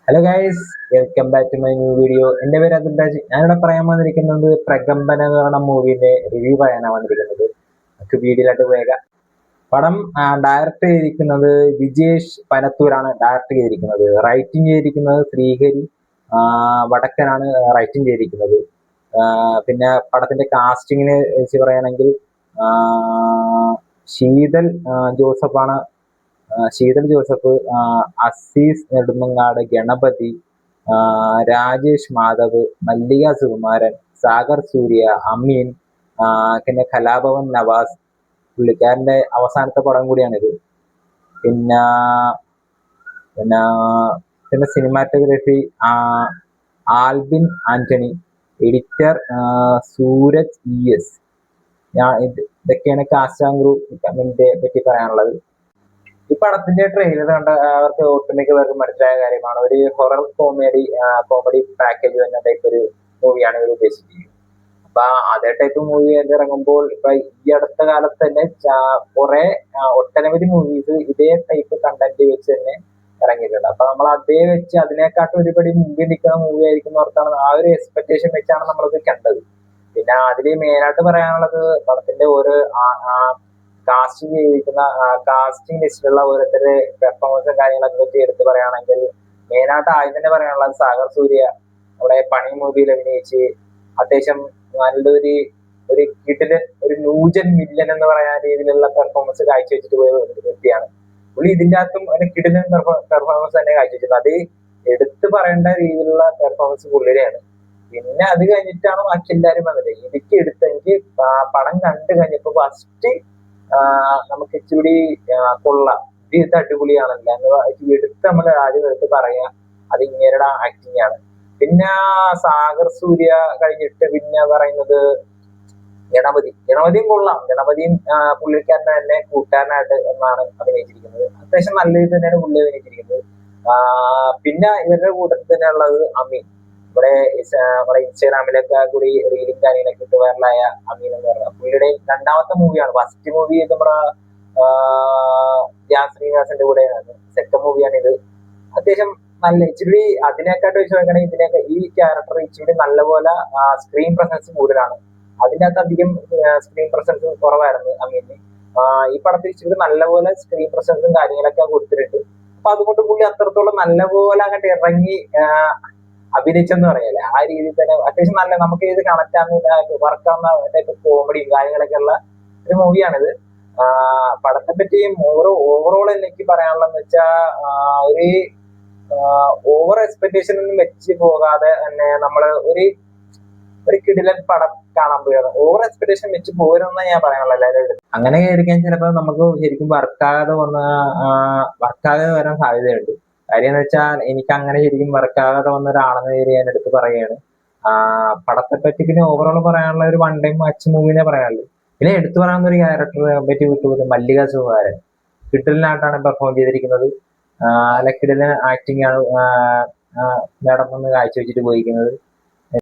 Hello guys, welcome back to my new video. എൻ്റെ പേര് അതുൽരാജ്. ഞാനിവിടെ പറയാൻ വന്നിരിക്കുന്നത് പ്രകമ്പന എന്ന് പറയുന്ന മൂവിന്റെ റിവ്യൂ പറയാനാണ് വന്നിരിക്കുന്നത്. നമുക്ക് വീഡിയോയിലായിട്ട് പോയേക്കാം. പടം ഡയറക്ട് ചെയ്തിരിക്കുന്നത് വിജേഷ് പനത്തൂരാണ് ഡയറക്ട് ചെയ്തിരിക്കുന്നത്. റൈറ്റിംഗ് ചെയ്തിരിക്കുന്നത് ശ്രീഹരി വടക്കനാണ് റൈറ്റിംഗ് ചെയ്തിരിക്കുന്നത്. പിന്നെ പടത്തിന്റെ കാസ്റ്റിങ്ങിനെ വെച്ച് പറയുകയാണെങ്കിൽ ശീതൽ ജോസഫാണ്. ശീതൽ ജോസഫ്, അസീസ് നെടുമങ്ങാട്, ഗണപതി, രാജേഷ് മാധവ്, മല്ലിക സുകുമാരൻ, സാഗർ സൂര്യ, അമീൻ, പിന്നെ കലാഭവൻ നവാസ്. പുള്ളിക്കാരന്റെ അവസാനത്തെ പടം കൂടിയാണിത്. പിന്നെ പിന്നെ പിന്നെ cinematography Albin Antony, editor Sooraj ES. ഇതൊക്കെയാണ് കാസ്റ്റ് ആൻഡ് ക്രൂവിനെ പറ്റി പറയാനുള്ളത്. ഈ പടത്തിന്റെ ട്രെയിലർ കണ്ട അവർക്ക് ഒട്ടുമിക്ക പേർക്ക് മനസ്സിലായ കാര്യമാണ്. ഒരു ഹൊറർ കോമഡി പാക്കേജ് തന്നെ ടൈപ്പ് ഒരു മൂവിയാണ് ഇവർ ഉദ്ദേശിച്ചിരിക്കുന്നത്. അപ്പൊ അതേ ടൈപ്പ് മൂവി ഇറങ്ങുമ്പോൾ ഇപ്പൊ ഈ അടുത്ത കാലത്ത് തന്നെ കുറെ ഒട്ടനവധി മൂവീസ് ഇതേ ടൈപ്പ് കണ്ടന്റ് വെച്ച് തന്നെ ഇറങ്ങിയിട്ടുണ്ട്. അപ്പൊ നമ്മൾ അതേ വെച്ച് അതിനെക്കാട്ടും ഒരുപടി മുമ്പിൽ നിൽക്കുന്ന മൂവി ആയിരിക്കുന്നവർക്കാണ് ആ ഒരു എക്സ്പെക്ടേഷൻ വെച്ചാണ് നമ്മളത് കണ്ടത്. പിന്നെ അതിൽ മെയിനായിട്ട് പറയാനുള്ളത് പടത്തിന്റെ ഓരോ കാസ്റ്റിംഗ് ലിസ്റ്റിലുള്ള ഓരോരുത്തരുടെ പെർഫോമൻസും കാര്യങ്ങളൊക്കെ പറ്റി എടുത്ത് പറയുകയാണെങ്കിൽ മെയിനായിട്ട് ആദ്യം തന്നെ പറയാനുള്ളത് സാഗർ സൂര്യ അവിടെ പണി മൂവിയിൽ അഭിനയിച്ച് അത്യാവശ്യം നല്ലൊരു കിടിലൻ ഒരു ന്യൂജൻ വില്ലൻ എന്ന് പറയുന്ന രീതിയിലുള്ള പെർഫോമൻസ് കാഴ്ചവെച്ചിട്ട് പോയ ഒരു വ്യക്തിയാണ് പുള്ളി. ഇതിന്റെ അകത്തും ഒരു കിടിലൻ പെർഫോമൻസ് തന്നെ കാഴ്ചവെച്ചിട്ടുണ്ട്. അത് എടുത്തു പറയേണ്ട രീതിയിലുള്ള പെർഫോമൻസ് പുള്ളിയുടെയാണ്. പിന്നെ അത് കഴിഞ്ഞിട്ടാണ് ബാക്കി എല്ലാവരും വന്നത്. എനിക്ക് പടം കണ്ടു കഴിഞ്ഞപ്പോ ഫസ്റ്റ് നമുക്ക് ഇച്ചിരി കൊള്ളാം, ഇത് അടിപൊളിയാണല്ലോ എന്ന് എടുത്ത് നമ്മൾ ആദ്യം എടുത്ത് പറയാ അത് ഇങ്ങനെയുടെ ആക്ടിങ് ആണ്. പിന്നെ സാഗർ സൂര്യ കഴിഞ്ഞിട്ട് പിന്നെ പറയുന്നത് ഗണപതിയും കൊള്ളാം. ഗണപതിയും പുള്ളിക്കാരനെ തന്നെ കൂട്ടുകാരനായിട്ട് എന്നാണ് അഭിനയിച്ചിരിക്കുന്നത്. അത്യാവശ്യം നല്ല രീതിയിൽ തന്നെയാണ് പുള്ളി അഭിനയിച്ചിരിക്കുന്നത്. പിന്നെ ഇവരുടെ കൂട്ടത്തിൽ തന്നെ ഉള്ളത് അമീൻ. നമ്മുടെ ഇൻസ്റ്റാഗ്രാമിലൊക്കെ കൂടി റീലും കാര്യങ്ങളൊക്കെ ഇട്ട് വൈറലായ അമീൻ എന്ന് പറഞ്ഞ പുള്ളിയുടെ രണ്ടാമത്തെ മൂവിയാണ്. ഫസ്റ്റ് മൂവി നമ്മുടെ ധ്യാൻ ശ്രീനിവാസന്റെ കൂടെയാണ്. സെക്കൻഡ് മൂവിയാണ് ഇത്. അത്യാവശ്യം നല്ല ഇച്ചിരി അതിനെക്കാട്ട് വെച്ച് നോക്കുകയാണെങ്കിൽ ഇതിനൊക്കെ ഈ ക്യാരക്ടർ ഇച്ചിരി നല്ലപോലെ സ്ക്രീൻ പ്രസൻസ് കൂടുതലാണ്. അതിൻ്റെ അകത്ത് അധികം സ്ക്രീൻ പ്രസൻസ് കുറവായിരുന്നു അമീന്. ഈ പടത്തിൽ ഇച്ചിരി നല്ലപോലെ സ്ക്രീൻ പ്രസൻസും കാര്യങ്ങളൊക്കെ കൊടുത്തിട്ടുണ്ട്. അപ്പൊ അതുകൊണ്ട് പുള്ളി അത്രത്തോളം നല്ലപോലെ അങ്ങോട്ട് ഇറങ്ങി അഭിനയിച്ചെന്ന് പറയല്ലേ, ആ രീതിയിൽ തന്നെ അത്യാവശ്യം നല്ല നമുക്ക് ഇത് കണക്ട് ആവുന്ന വർക്കാവുന്ന ടൈപ്പ് കോമഡിയും കാര്യങ്ങളൊക്കെ ഉള്ള ഒരു മൂവിയാണിത്. പടത്തെ പറ്റിയും ഓവറോൾ എനിക്ക് പറയാനുള്ളതെന്ന് വെച്ചാൽ ഒരു ഓവർ എക്സ്പെക്ടേഷൻ ഒന്നും വെച്ച് പോകാതെ തന്നെ നമ്മള് ഒരു കിടിലൻ പടം കാണാൻ പോയാണ്. ഓവർ എക്സ്പെക്ടേഷൻ വെച്ച് പോരുന്ന ഞാൻ പറയാനുള്ള എല്ലാവരും അങ്ങനെ ആയിരിക്കാൻ ചിലപ്പോൾ നമുക്ക് ശരിക്കും വർക്കാകാതെ വരാൻ സാധ്യതയുണ്ട്. കാര്യം എന്ന് വെച്ചാൽ എനിക്ക് അങ്ങനെ ശരിക്കും വർക്കാകാതെ വന്ന ഒരാളെന്ന രീതിയിൽ ഞാൻ എടുത്ത് പറയുകയാണ്. പടത്തെ പറ്റി പിന്നെ ഓവറോൾ പറയാനുള്ള ഒരു വൺ ടൈം വാച്ച് മൂവിനെ പറയാനുള്ളൂ. പിന്നെ എടുത്തു പറയാവുന്ന ഒരു ക്യാരക്ടറെ പറ്റി വിട്ടുപോയത് മല്ലിക സുകുമാരൻ. കിടിലനായിട്ടാണ് പെർഫോം ചെയ്തിരിക്കുന്നത്. കിടിലൻ ആക്ടിങ് ആണ് മാഡം ഒന്ന് കാഴ്ചവെച്ചിട്ട് പോയിരിക്കുന്നത്.